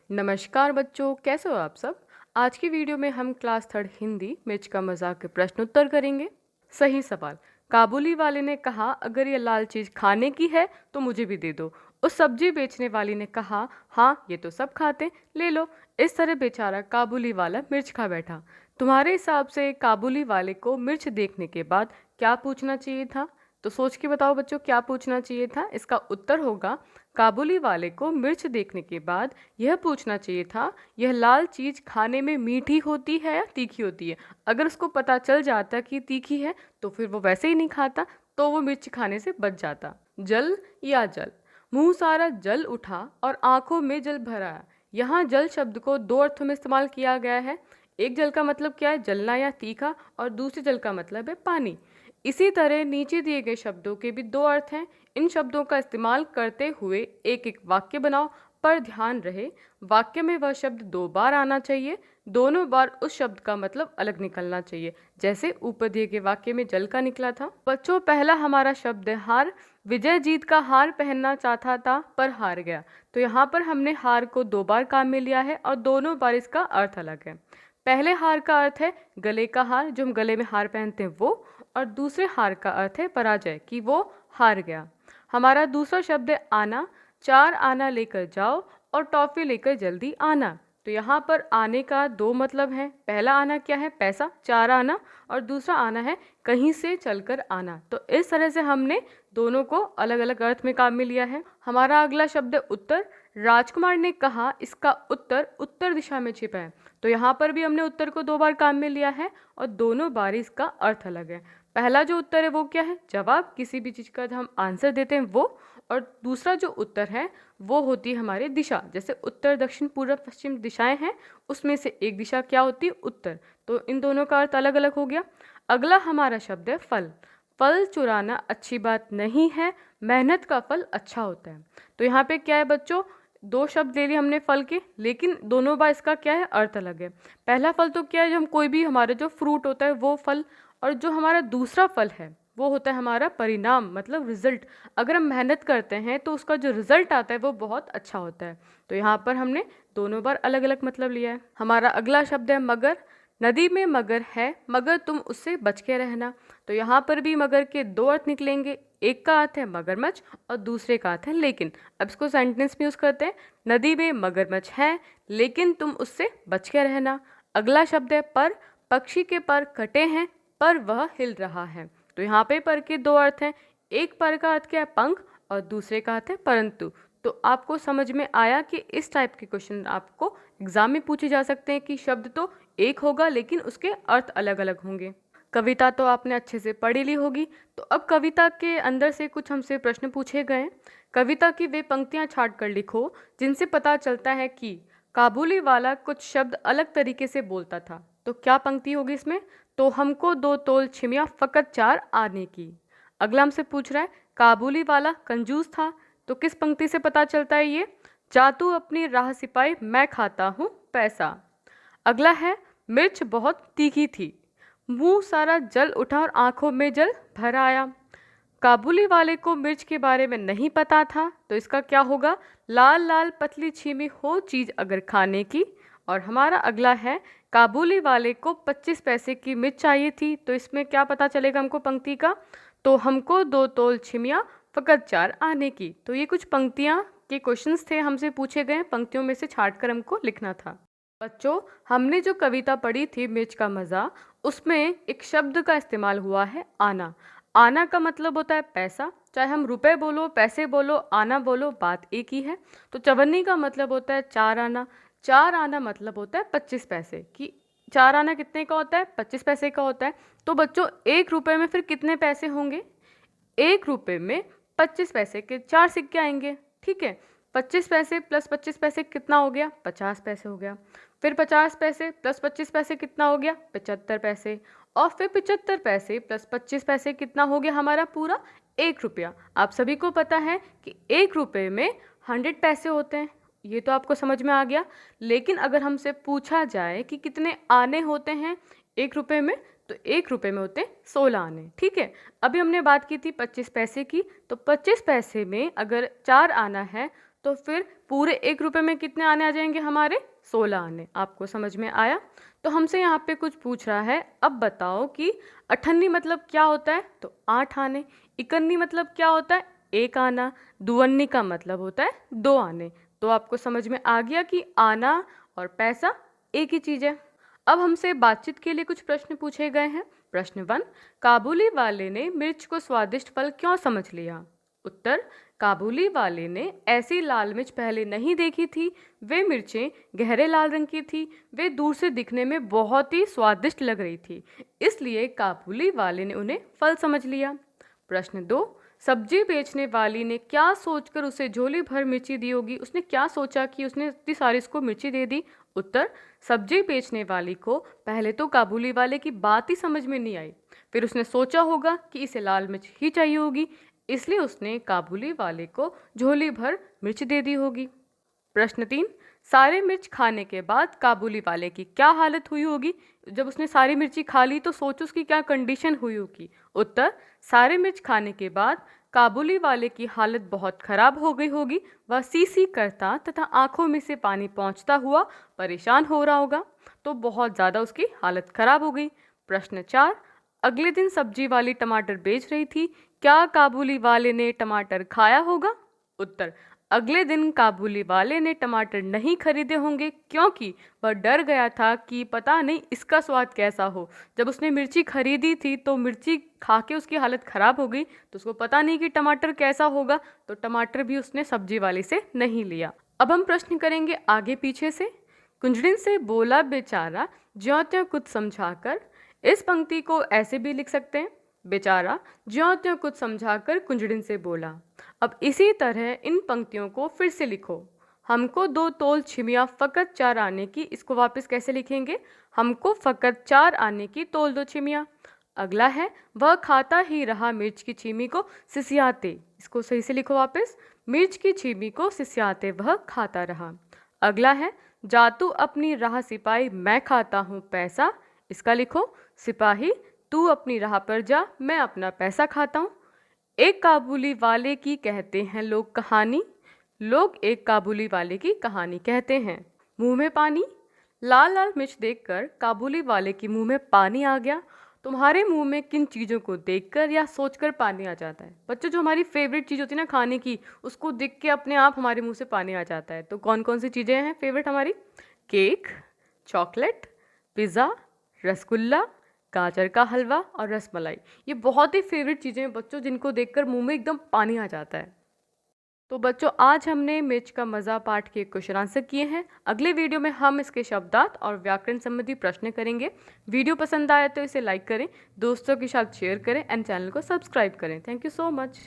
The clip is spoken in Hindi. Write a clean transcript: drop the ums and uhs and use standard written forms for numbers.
नमस्कार बच्चों, कैसे हो आप सब। आज की वीडियो में हम क्लास थर्ड हिंदी मिर्च का मजाक के प्रश्न उत्तर करेंगे। सही सवाल। काबुली वाले ने कहा, अगर ये लाल चीज खाने की है तो मुझे भी दे दो। उस सब्जी बेचने वाली ने कहा, हाँ ये तो सब खाते, ले लो। इस तरह बेचारा काबुली वाला मिर्च खा बैठा। तुम्हारे हिसाब से काबुली वाले को मिर्च देखने के बाद क्या पूछना चाहिए था? तो सोच के बताओ बच्चों, क्या पूछना चाहिए था। इसका उत्तर होगा, काबुली वाले को मिर्च देखने के बाद यह पूछना चाहिए था, यह लाल चीज खाने में मीठी होती है या तीखी होती है। अगर उसको पता चल जाता कि तीखी है तो फिर वो वैसे ही नहीं खाता, तो वो मिर्च खाने से बच जाता। जल या जल। मुंह सारा जल उठा और आंखों में जल भरा। यहाँ जल शब्द को दो अर्थों में इस्तेमाल किया गया है। एक जल का मतलब क्या है, जलना या तीखा, और दूसरे जल का मतलब है पानी। इसी तरह नीचे दिए गए शब्दों के भी दो अर्थ हैं। इन शब्दों का इस्तेमाल करते हुए एक एक वाक्य बनाओ, पर ध्यान रहे वाक्य में वह शब्द दो बार आना चाहिए। दोनों बार उस शब्द का मतलब अलग निकलना चाहिए, जैसे ऊपर दिए गए वाक्य में जल का निकला था। बच्चों, पहला हमारा शब्द है हार। विजय जीत का हार पहनना चाहता था पर हार गया। तो यहाँ पर हमने हार को दो बार काम में लिया है और दोनों बार इसका अर्थ अलग है। पहले हार का अर्थ है गले का हार, जो हम गले में हार पहनते हैं वो, और दूसरे हार का अर्थ है पराजय, कि वो हार गया। हमारा दूसरा शब्द है आना। 4 आना लेकर जाओ और टॉफी लेकर जल्दी आना। तो यहाँ पर आने का दो मतलब है। पहला आना क्या है, पैसा, 4 आना, और दूसरा आना है कहीं से चलकर आना। तो इस तरह से हमने दोनों को अलग अलग अर्थ में काम में लिया है। हमारा अगला शब्द है उत्तर। राजकुमार ने कहा, इसका उत्तर उत्तर दिशा में छिपा है। तो यहाँ पर भी हमने उत्तर को दो बार काम में लिया है और दोनों बार इसका अर्थ अलग है। पहला जो उत्तर है वो क्या है, जवाब, किसी भी चीज़ का जब हम आंसर देते हैं वो। और दूसरा जो उत्तर है वो होती है हमारी दिशा। जैसे उत्तर दक्षिण पूर्व पश्चिम दिशाएं हैं, उसमें से एक दिशा क्या होती है, उत्तर। तो इन दोनों का अर्थ अलग अलग हो गया। अगला हमारा शब्द है फल। फल चुराना अच्छी बात नहीं है, मेहनत का फल अच्छा होता है। तो यहाँ पे क्या है बच्चों, दो शब्द ले लिए हमने फल के, लेकिन दोनों बार इसका क्या है, अर्थ अलग है। पहला फल तो क्या है, जो हम कोई भी हमारा जो फ्रूट होता है वो फल, और जो हमारा दूसरा फल है वो होता है हमारा परिणाम, मतलब रिजल्ट। अगर हम मेहनत करते हैं तो उसका जो रिजल्ट आता है वो बहुत अच्छा होता है। तो यहाँ पर हमने दोनों बार अलग अलग मतलब लिया है। हमारा अगला शब्द है मगर। नदी में मगर है, मगर तुम उससे बच के रहना। तो यहाँ पर भी मगर के दो अर्थ निकलेंगे। एक का अर्थ है मगरमच्छ और दूसरे का अर्थ है लेकिन। अब इसको सेंटेंस में यूज करते हैं। नदी में मगरमच्छ है लेकिन तुम उससे बच के रहना। अगला शब्द है पर। पक्षी के पर कटे हैं पर वह हिल रहा है। तो यहाँ पे पर के दो अर्थ हैं। एक पर का अर्थ क्या है, पंख, और दूसरे का अर्थ है परंतु। तो आपको समझ में आया कि इस टाइप के क्वेश्चन आपको एग्जाम में पूछे जा सकते हैं कि शब्द तो एक होगा लेकिन उसके अर्थ अलग अलग होंगे। कविता तो आपने अच्छे से पढ़ी ली होगी। तो अब कविता के अंदर से कुछ हमसे प्रश्न पूछे गए। कविता की वे पंक्तियां छाट कर लिखो जिनसे पता चलता है कि काबुली वाला कुछ शब्द अलग तरीके से बोलता था। तो क्या पंक्ति होगी इसमें, तो हमको 2 तोल छिमिया फकत 4 आने की। अगला हमसे पूछ रहा है काबुली वाला कंजूस था। तो किस पंक्ति से पता चलता है ये, जा तू अपनी राह सिपाही मैं खाता हूँ पैसा। अगला है मिर्च बहुत तीखी थी, मुंह सारा जल उठा और आंखों में जल भर आया। काबुली वाले को मिर्च के बारे में नहीं पता था, तो इसका क्या होगा, लाल लाल पतली छीमी हो चीज अगर खाने की। और हमारा अगला है काबुली वाले को 25 पैसे की मिर्च चाहिए थी। तो इसमें क्या पता चलेगा हमको पंक्ति का, तो हमको 2 तोल छिमिया फकत 4 आने की। तो ये कुछ पंक्तियां के क्वेश्चंस थे, हमसे पूछे गए, पंक्तियों में से छाट कर हमको लिखना था। बच्चों, हमने जो कविता पढ़ी थी मिर्च का मज़ा, उसमें एक शब्द का इस्तेमाल हुआ है आना। आना का मतलब होता है पैसा, चाहे हम रुपए बोलो, पैसे बोलो, आना बोलो, बात एक ही है। तो चवन्नी का मतलब होता है 4 आना। 4 आना मतलब होता है 25 पैसे की। 4 आना कितने का होता है, 25 पैसे का होता है। तो बच्चों, 1 रुपए में फिर कितने पैसे होंगे, 1 रुपए में 25 पैसे के 4 सिक्के आएंगे। ठीक है, 25 पैसे प्लस 25 पैसे कितना हो गया, 50 पैसे हो गया। फिर 50 पैसे प्लस 25 पैसे कितना हो गया, 75 पैसे। और फिर 75 पैसे प्लस 25 पैसे कितना हो गया हमारा पूरा 1 रुपया। आप सभी को पता है कि 1 रुपये में 100 पैसे होते हैं, ये तो आपको समझ में आ गया। लेकिन अगर हमसे पूछा जाए कि कितने आने होते हैं 1 रुपये में, तो 1 रुपये में होते हैं 16 आने। ठीक है, अभी हमने बात की थी 25 पैसे की। तो 25 पैसे में अगर 4 आना है तो फिर पूरे 1 रुपए में कितने आने आ जाएंगे हमारे? 16 आने। आपको समझ में आया? तो हमसे यहाँ पे कुछ पूछ रहा है, अब बताओ कि अठन्नी मतलब क्या होता है? तो 8 आने। इकन्नी मतलब क्या होता है? 1 आना। दुअन्नी का मतलब होता है 2 आने। तो आपको समझ में आ गया कि आना और पैसा एक ही चीज़ है। अब हमसे बातचीत के लिए कुछ प्रश्न पूछे गए हैं। प्रश्न 1, काबुली वाले ने मिर्च को स्वादिष्ट फल क्यों समझ लिया? उत्तर, काबुली वाले ने ऐसी लाल मिर्च पहले नहीं देखी थी। वे मिर्चें गहरे लाल रंग की थी। वे दूर से दिखने में बहुत ही स्वादिष्ट लग रही थी, इसलिए काबुली वाले ने उन्हें फल समझ लिया। प्रश्न 2, सब्जी बेचने वाली ने क्या सोचकर उसे झोली भर मिर्ची दी होगी? उसने क्या सोचा कि उसने इतनी सारी इसको मिर्ची दे दी? उत्तर, सब्जी बेचने वाली को पहले तो काबुली वाले की बात ही समझ में नहीं आई। फिर उसने सोचा होगा कि इसे लाल मिर्च ही चाहिए होगी, इसलिए उसने काबुली वाले को झोली भर मिर्च दे दी होगी। प्रश्न 3, सारे मिर्च खाने के बाद काबुली वाले की क्या हालत हुई होगी? जब उसने सारी मिर्ची खा ली तो सोचो उसकी क्या कंडीशन हुई होगी। उत्तर, सारे मिर्च खाने के बाद काबुली वाले की हालत बहुत खराब हो गई होगी। वह सी सी करता तथा आंखों में से पानी पहुंचता हुआ परेशान हो रहा होगा। तो बहुत ज़्यादा उसकी हालत खराब हो गई। प्रश्न 4, अगले दिन सब्जी वाली टमाटर बेच रही थी। क्या काबुली वाले ने टमाटर खाया होगा? उत्तर, अगले दिन काबुली वाले ने टमाटर नहीं खरीदे होंगे, क्योंकि वह डर गया था कि पता नहीं इसका स्वाद कैसा हो। जब उसने मिर्ची खरीदी थी तो मिर्ची खा के उसकी हालत ख़राब हो गई, तो उसको पता नहीं कि टमाटर कैसा होगा, तो टमाटर भी उसने सब्जी वाले से नहीं लिया। अब हम प्रश्न करेंगे आगे पीछे से। कुंजड़िन से बोला बेचारा ज्यों त्यों कुछ समझाकर। इस पंक्ति को ऐसे भी लिख सकते हैं, बेचारा ज्यों त्यों कुछ समझाकर कुंजड़िन से बोला। अब इसी तरह इन पंक्तियों को फिर से लिखो। हमको 2 तोल छिमिया फ़कत 4 आने की, इसको वापस कैसे लिखेंगे? हमको फ़कत 4 आने की तोल 2 छिमिया। अगला है, वह खाता ही रहा मिर्च की छीमी को सिसियाते, इसको सही से लिखो वापस, मिर्च की छीमी को सिसियाते वह खाता रहा। अगला है, जातू अपनी राह सिपाही मैं खाता हूँ पैसा, इसका लिखो, सिपाही तू अपनी राह पर जा मैं अपना पैसा खाता हूँ। एक काबुली वाले की कहते हैं लोग कहानी। लोग एक काबुली वाले की कहानी कहते हैं। मुंह में पानी। लाल लाल मिर्च देखकर काबुली वाले के मुंह में पानी आ गया। तुम्हारे मुंह में किन चीज़ों को देखकर या सोचकर पानी आ जाता है? बच्चों, जो हमारी फेवरेट चीज़ होती है ना खाने की, उसको देख के अपने आप हमारे मुंह से पानी आ जाता है। तो कौन कौन सी चीज़ें हैं फेवरेट हमारी? केक, चॉकलेट, पिज़्ज़ा, रसगुल्ला, गाजर का हलवा और रसमलाई। ये बहुत ही फेवरेट चीज़ें हैं बच्चों, जिनको देखकर मुंह में एकदम पानी आ जाता है। तो बच्चों, आज हमने मिर्च का मज़ा पाठ के क्वेश्चन आंसर किए हैं। अगले वीडियो में हम इसके शब्दार्थ और व्याकरण संबंधी प्रश्न करेंगे। वीडियो पसंद आया तो इसे लाइक करें, दोस्तों के साथ शेयर करें एंड चैनल को सब्सक्राइब करें। Thank you so much.